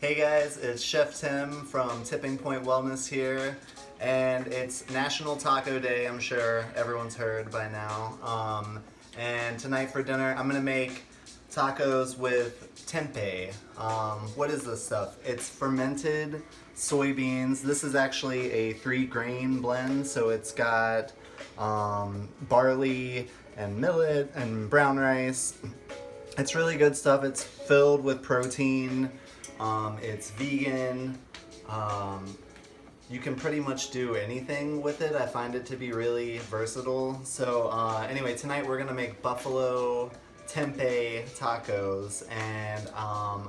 Hey guys, it's Chef Tim from Tipping Point Wellness here, and it's National Taco Day. I'm sure everyone's heard by now. And tonight for dinner, I'm gonna make tacos with tempeh. What is this stuff? It's fermented soybeans. This is actually a 3-grain blend, so it's got barley and millet and brown rice. It's really good stuff. It's filled with protein. It's vegan. You can pretty much do anything with it. I find it to be really versatile. So anyway, tonight we're gonna make buffalo tempeh tacos and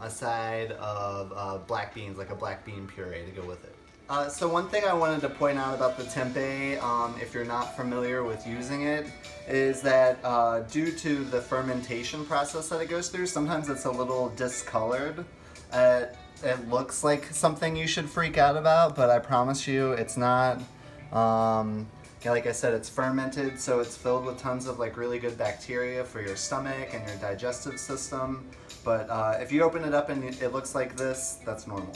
a side of black beans, like a black bean puree to go with it. So one thing I wanted to point out about the tempeh, if you're not familiar with using it, is that due to the fermentation process that it goes through, sometimes it's a little discolored. It looks like something you should freak out about, but I promise you it's not. Yeah, like I said, it's fermented, so it's filled with tons of like really good bacteria for your stomach and your digestive system. But if you open it up and it looks like this, that's normal.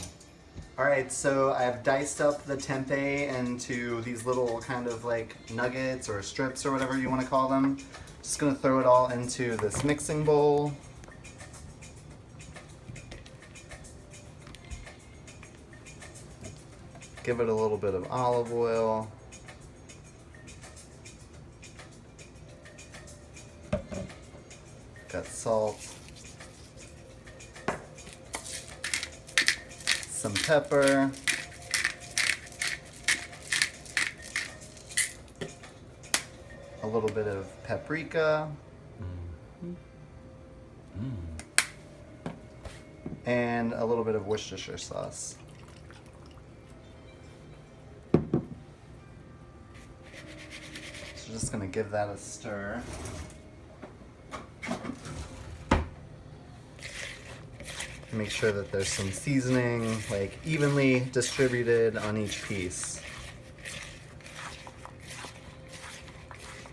Alright, so I've diced up the tempeh into these little kind of like nuggets or strips or whatever you want to call them. Just gonna throw it all into this mixing bowl. Give it a little bit of olive oil. Got salt. Some pepper. A little bit of paprika. And a little bit of Worcestershire sauce. So just gonna give that a stir. Make sure that there's some seasoning like evenly distributed on each piece.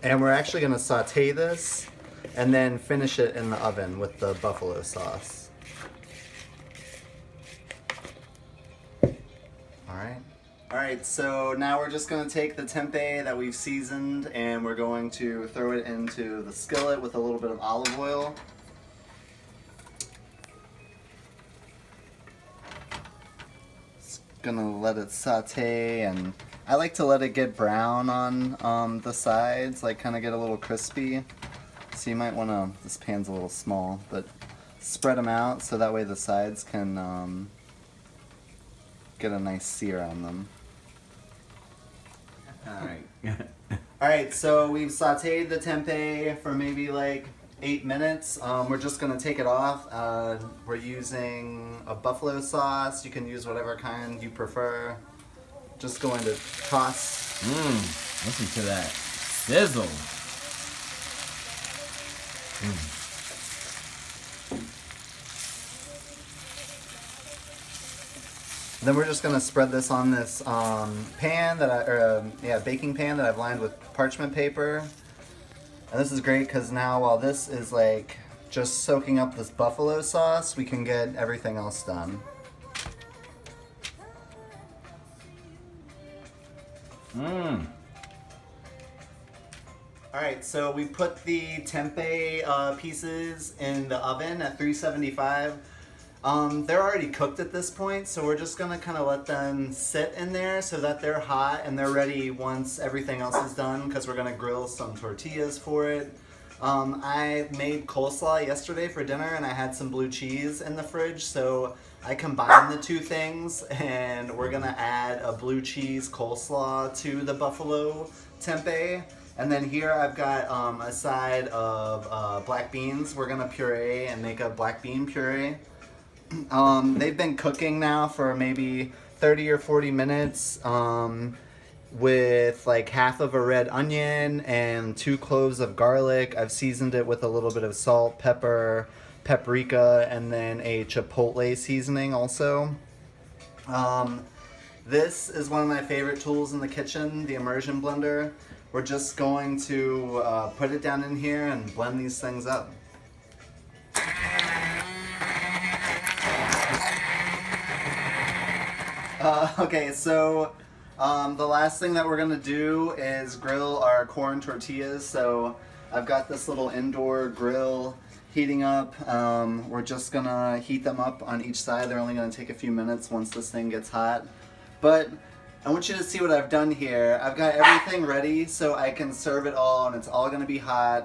And we're actually gonna saute this and then finish it in the oven with the buffalo sauce. Alright, so now we're just gonna take the tempeh that we've seasoned and we're going to throw it into the skillet with a little bit of olive oil. Gonna let it saute, and I like to let it get brown on the sides, like kind of get a little crispy. So you might want to, this pan's a little small, but spread them out so that way the sides can get a nice sear on them. Alright, so we've sauteed the tempeh for maybe like 8 minutes. We're just gonna take it off. We're using a buffalo sauce. You can use whatever kind you prefer. Just going to toss. Listen to that sizzle. Then we're just gonna spread this on this pan that baking pan that I've lined with parchment paper. And this is great because now while this is like just soaking up this buffalo sauce, we can get everything else done. Alright, so we put the tempeh pieces in the oven at 375. They're already cooked at this point, so we're just gonna kind of let them sit in there so that they're hot and they're ready once everything else is done, because we're gonna grill some tortillas for it. I made coleslaw yesterday for dinner and I had some blue cheese in the fridge, so I combined the two things and we're gonna add a blue cheese coleslaw to the buffalo tempeh. And then here I've got a side of black beans. We're gonna puree and make a black bean puree. They've been cooking now for maybe 30 or 40 minutes with like half of a red onion and 2 cloves of garlic. I've seasoned it with a little bit of salt, pepper, paprika, and then a chipotle seasoning also. This is one of my favorite tools in the kitchen, the immersion blender. We're just going to put it down in here and blend these things up. Okay, so the last thing that we're gonna do is grill our corn tortillas. So I've got this little indoor grill heating up. We're just gonna heat them up on each side. They're only gonna take a few minutes once this thing gets hot. But I want you to see what I've done here. I've got everything ready so I can serve it all, and it's all gonna be hot.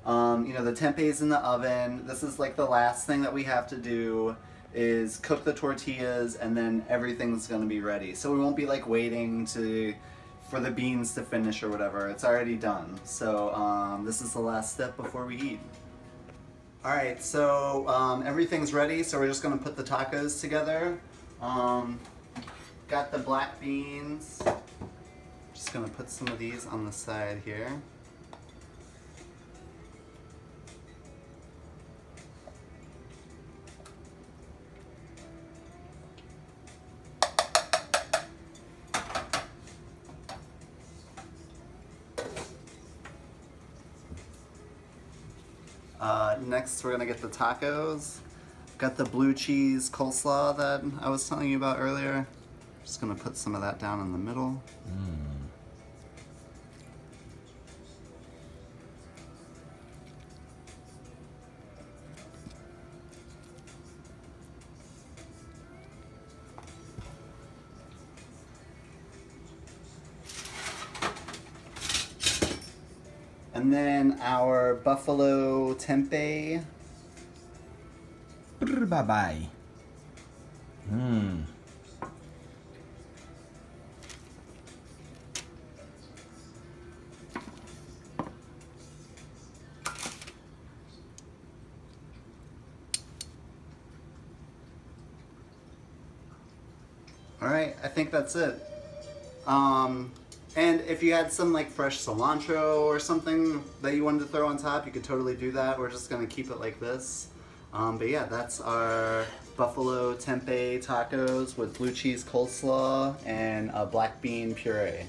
You know, the tempeh's in the oven. This is like the last thing that we have to do is cook the tortillas, and then everything's gonna be ready. So we won't be like waiting for the beans to finish or whatever. It's already done. So this is the last step before we eat. All right, so everything's ready. So we're just gonna put the tacos together. Got the black beans. Just gonna put some of these on the side here. Next, we're gonna get the tacos. Got the blue cheese coleslaw that I was telling you about earlier. Just gonna put some of that down in the middle. And then our buffalo tempeh. Bye bye. All right, I think that's it. And if you had some like fresh cilantro or something that you wanted to throw on top, you could totally do that. We're just gonna keep it like this. But yeah, that's our buffalo tempeh tacos with blue cheese coleslaw and a black bean puree.